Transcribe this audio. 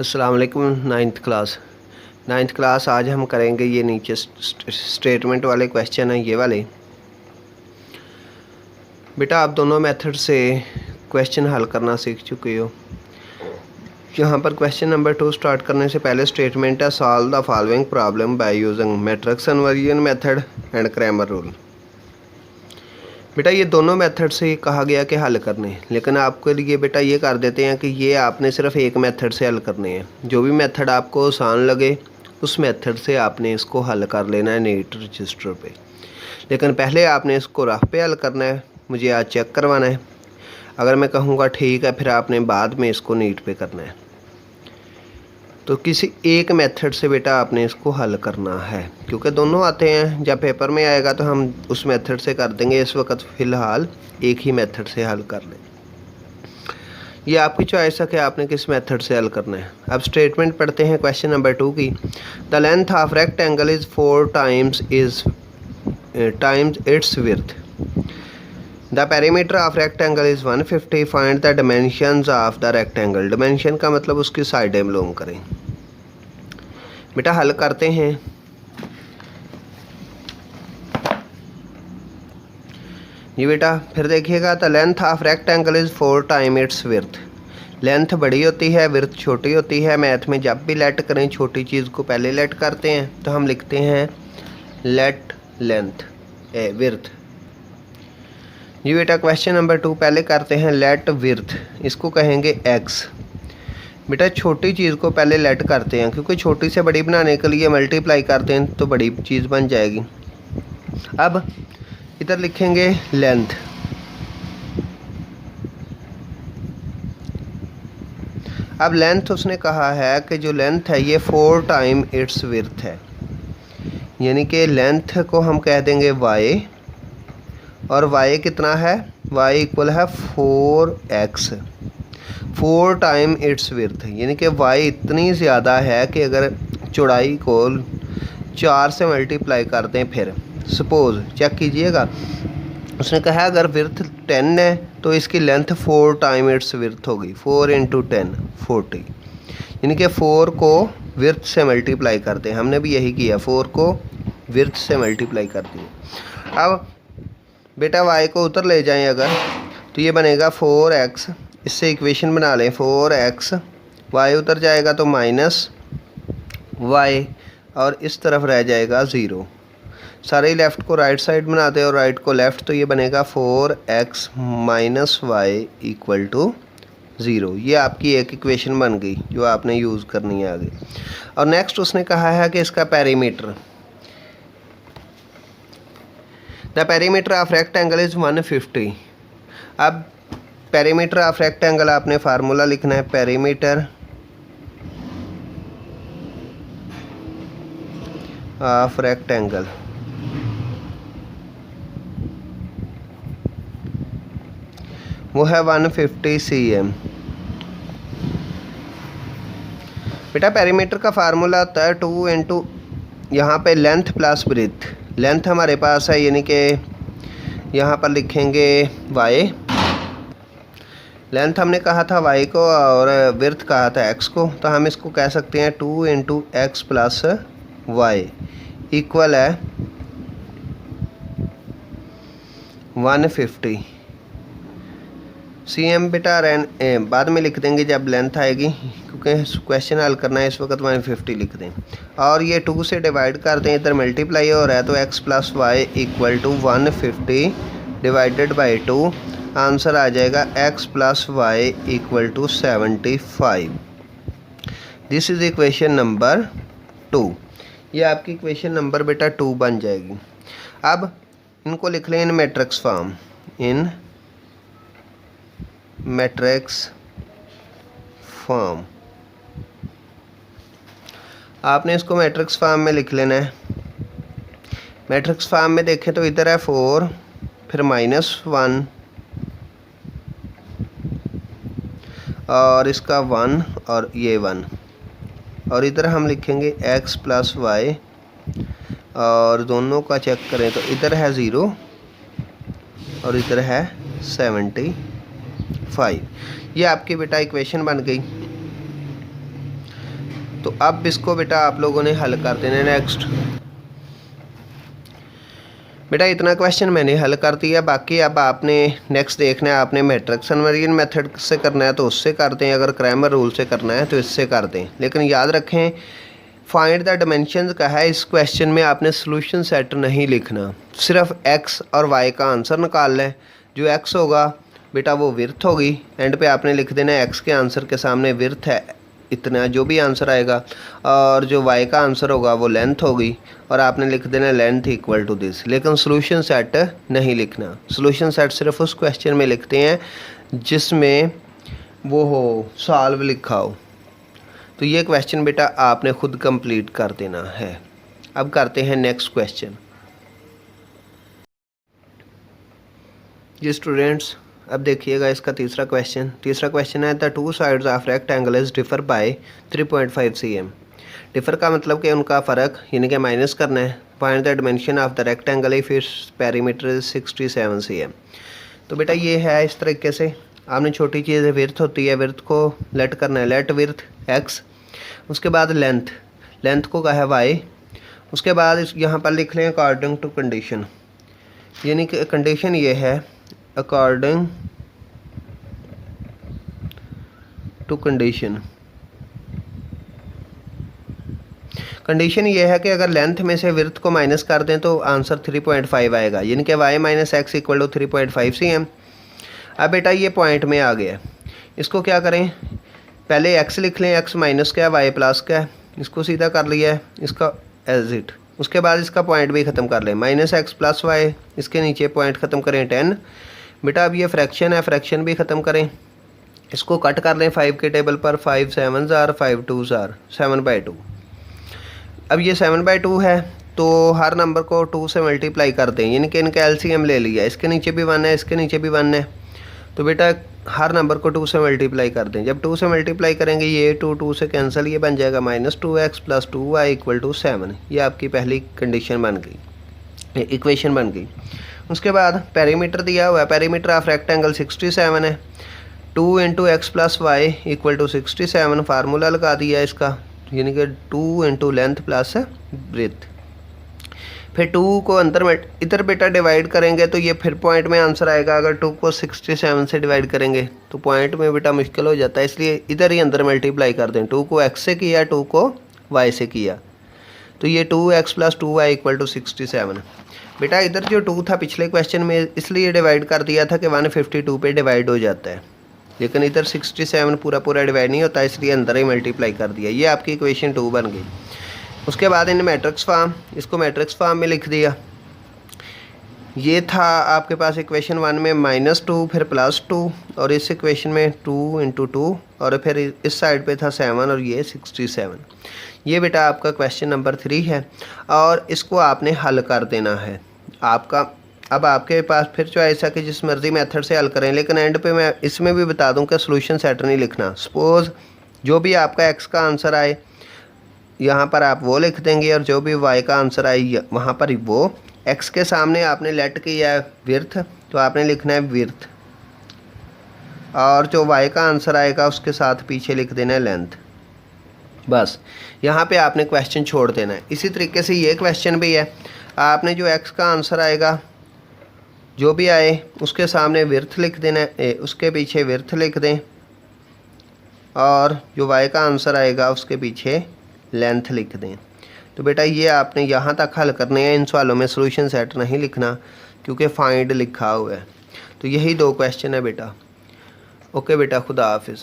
अस्सलाम वालेकुम। Ninth class आज हम करेंगे ये नीचे स्टेटमेंट वाले क्वेश्चन हैं ये वाले। बेटा आप दोनों मेथड से क्वेश्चन हल करना सीख चुके हो। यहाँ पर क्वेश्चन नंबर 2 स्टार्ट करने से पहले स्टेटमेंट है solve the following problem by using matrix conversion method and Cramer rule. बेटा ये दोनों मेथड से कहा गया कि हल करने, लेकिन आपके लिए बेटा ये कर देते हैं कि ये आपने सिर्फ एक मेथड से हल करने हैं। जो भी मेथड आपको आसान लगे उस मेथड से आपने इसको हल कर लेना है नीट रजिस्टर पे। लेकिन पहले आपने इसको रफ पे हल करना है, मुझे आज चेक करवाना है। अगर मैं कहूँगा ठीक है, फिर आपने बाद में इसको नीट पे करना है। तो किसी एक मेथड से बेटा आपने इसको हल करना है, क्योंकि दोनों आते हैं। जब पेपर में आएगा तो हम उस मेथड से कर देंगे, इस वक्त फ़िलहाल एक ही मेथड से हल कर लें। ये आपकी चॉइस है कि आपने किस मेथड से हल करना है। अब स्टेटमेंट पढ़ते हैं क्वेश्चन नंबर 2 की। The length of rectangle is 4 times it's width. The perimeter of rectangle is 150। Find the dimensions of the rectangle. Dimension का मतलब उसकी साइडें मालूम करें। बेटा हल करते हैं। ये बेटा फिर देखिएगा, the length of rectangle is 4 time it's width. Length बड़ी होती है, विड्थ छोटी होती है। मैथ में जब भी लेट करें छोटी चीज़ को पहले लेट करते हैं, तो हम लिखते हैं लेट लेंथ विड्थ। जी बेटा क्वेश्चन नंबर 2 पहले करते हैं लेट विड्थ, इसको कहेंगे x। बेटा छोटी चीज़ को पहले लेट करते हैं, क्योंकि छोटी से बड़ी बनाने के लिए मल्टीप्लाई करते हैं तो बड़ी चीज़ बन जाएगी। अब इधर लिखेंगे लेंथ। अब लेंथ उसने कहा है कि जो लेंथ है ये 4 टाइम इट्स विड्थ है, यानी कि लेंथ को हम कह देंगे y, और y कितना है, y इक्वल है 4x। 4 टाइम इट्स विड्थ, यानी कि y इतनी ज़्यादा है कि अगर चौड़ाई को 4 से मल्टीप्लाई कर दें, फिर सपोज़ चेक कीजिएगा, उसने कहा अगर विड्थ 10 है तो इसकी लेंथ 4 टाइम इट्स विड्थ होगी। 4 × 10 40, यानी कि 4 को विड्थ से मल्टीप्लाई करते हैं। हमने भी यही किया, 4 को विड्थ से मल्टीप्लाई कर दिए। अब बेटा y को उधर ले जाएं अगर, तो ये बनेगा 4x। इससे इक्वेशन बना लें 4x, y उधर जाएगा तो -y, और इस तरफ रह जाएगा 0। सारे लेफ़्ट को राइट साइड बनाते और राइट को लेफ़्ट, तो ये बनेगा 4x - y = 0। ये आपकी एक इक्वेशन बन गई जो आपने यूज़ करनी है आगे। और नेक्स्ट उसने कहा है कि इसका perimeter, the perimeter of rectangle is 150। अब पेरीमीटर ऑफ रेक्टेंगल आपने फार्मूला लिखना है। पेरीमीटर ऑफ रेक्टेंगल वो है 150 cm। बेटा पेरीमीटर का फार्मूला होता है 2 × यहाँ पे लेंथ प्लस ब्रेथ। लेंथ हमारे पास है, यानी कि यहाँ पर लिखेंगे y। लेंथ हमने कहा था y को और विड्थ कहा था x को, तो हम इसको कह सकते हैं 2 × x + y इक्वल है 150 cm। बेटा बाद में लिख देंगे जब लेंथ आएगी, क्योंकि क्वेश्चन हल करना है, इस वक्त 150 लिख दें। और ये 2 से डिवाइड कर दें, इधर मल्टीप्लाई हो रहा है, तो x + y = 150 divided by 2। Answer आ जाएगा x + y = 75। This is equation number 2। ये आपकी इक्वेशन नंबर बेटा 2 बन जाएगी। अब इनको लिख लें इन मैट्रिक्स फॉर्म, इन मैट्रिक्स फॉर्म। आपने इसको मैट्रिक्स फॉर्म में लिख लेना है। मैट्रिक्स फॉर्म में देखें तो इधर है 4, फिर -1, और इसका 1 और ये 1, और इधर हम लिखेंगे x + y, और दोनों का चेक करें तो इधर है 0 और इधर है 75। ये आपकी बेटा इक्वेशन बन गई। तो अब इसको बेटा आप लोगों ने हल कर देना। नेक्स्ट बेटा इतना क्वेश्चन मैंने हल कर दिया, बाकी अब आपने नेक्स्ट देखना है, आपने मैट्रिक्स इन्वर्जन मेथड से करना है तो उससे कर दें, अगर क्रैमर रूल से करना है तो इससे कर दें। लेकिन याद रखें फाइंड द डायमेंशन का है, इस क्वेश्चन में आपने सोल्यूशन सेट नहीं लिखना, सिर्फ एक्स और वाई का आंसर निकाल लें। जो एक्स होगा बेटा वो विर्थ होगी, एंड पे आपने लिख देना है एक्स के आंसर के सामने विर्थ है इतना, जो भी आंसर आएगा, और जो वाई का आंसर होगा वो लेंथ होगी, और आपने लिख देना लेंथ इक्वल टू दिस। लेकिन सोल्यूशन सेट नहीं लिखना, सोल्यूशन सेट सिर्फ उस क्वेश्चन में लिखते हैं जिसमें वो हो सॉल्व लिखा हो। तो ये क्वेश्चन बेटा आपने खुद कंप्लीट कर देना है। अब करते हैं नेक्स्ट क्वेश्चन। जी स्टूडेंट्स अब देखिएगा इसका तीसरा क्वेश्चन है the two sides of rectangle is differ by 3.5 cm। Differ का मतलब कि उनका फ़र्क यानी कि माइनस करना है। Find the dimension of the rectangle if its perimeter is 67 cm। तो बेटा ये है इस तरीके से, आपने छोटी चीज़ विर्थ होती है, विर्थ को लेट करना है, लेट विर्थ एक्स, उसके बाद लेंथ को कहा है वाई, उसके बाद इस यहाँ पर लिख लें अकॉर्डिंग टू कंडीशन, यानी कि कंडीशन ये है अकॉर्डिंग टू कंडीशन ये है कि अगर लेंथ में से विर्थ को माइनस कर दें तो आंसर 3.5 आएगा, यानी कि y minus x equal to 3.5 cm। अब बेटा ये पॉइंट में आ गया, इसको क्या करें, पहले x लिख लें, x माइनस का है y प्लस का है, इसको सीधा कर लिया है इसका एज इट। उसके बाद इसका पॉइंट भी ख़त्म कर लें, माइनस एक्स प्लस वाई, इसके नीचे पॉइंट ख़त्म करें 10। बेटा अब ये फ्रैक्शन है, फ्रैक्शन भी ख़त्म करें, इसको कट कर लें 5 के टेबल पर, 5 7s are 5 2s are 7/2। अब ये 7/2 है तो हर नंबर को 2 से मल्टीप्लाई कर दें, यानी कि इनका एलसीएम ले लिया, इसके नीचे भी 1 है, इसके नीचे भी 1 है, तो बेटा हर नंबर को 2 से मल्टीप्लाई कर दें। जब 2 से मल्टीप्लाई करेंगे ये 2 से कैंसिल, ये बन जाएगा -2x plus 2y equal to 7। ये आपकी पहली कंडीशन बन गई, इक्वेशन बन गई। उसके बाद पेरीमीटर दिया हुआ है, पेरीमीटर ऑफ रेक्टेंगल 67 है, 2 × x plus y equal to 67, formula लगा दिया इसका, यानी कि 2 × लेंथ प्लस ब्रेथ। फिर 2 को अंदर में इधर बेटा डिवाइड करेंगे तो ये फिर पॉइंट में आंसर आएगा। अगर 2 को 67 से डिवाइड करेंगे तो पॉइंट में बेटा मुश्किल हो जाता है, इसलिए इधर ही अंदर मल्टीप्लाई कर दें। 2 को x से किया, 2 को y से किया, तो ये 2x plus 2y equal to 67। बेटा इधर जो 2 था पिछले क्वेश्चन में इसलिए डिवाइड कर दिया था कि 152 पे डिवाइड हो जाता है, लेकिन इधर 67 पूरा डिवाइड नहीं होता, इसलिए अंदर ही मल्टीप्लाई कर दिया। ये आपकी इक्वेशन 2 बन गई। उसके बाद इन मैट्रिक्स फॉर्म, इसको मैट्रिक्स फॉर्म में लिख दिया। ये था आपके पास इक्वेशन 1 में -2 फिर +2, और इस इक्वेशन में 2 × 2, और फिर इस साइड पे था 7 और ये 67। ये बेटा आपका क्वेश्चन नंबर 3 है, और इसको आपने हल कर देना है आपका। अब आपके पास फिर चॉइस है कि जिस मर्ज़ी मेथड से हल करें, लेकिन एंड पे मैं इसमें भी बता दूं कि सोल्यूशन सेट नहीं लिखना। सपोज़ जो भी आपका एक्स का आंसर आए यहाँ पर आप वो लिख देंगे, और जो भी वाई का आंसर आए वहाँ पर वो, एक्स के सामने आपने लेट किया है विर्थ, तो आपने लिखना है विर्थ, और जो वाई का आंसर आएगा उसके साथ पीछे लिख देना है लेंथ। बस यहाँ पे आपने क्वेश्चन छोड़ देना है। इसी तरीके से ये क्वेश्चन भी है, आपने जो एक्स का आंसर आएगा जो भी आए उसके सामने विर्थ लिख देना है, उसके पीछे विर्थ लिख दें, और जो वाई का आंसर आएगा उसके पीछे लेंथ लिख दें। तो बेटा ये आपने यहाँ तक हल करने हैं, इन सवालों में सॉल्यूशन सेट नहीं लिखना क्योंकि फाइंड लिखा हुआ है। तो यही 2 क्वेश्चन है बेटा। ओके बेटा, खुदा हाफिज़।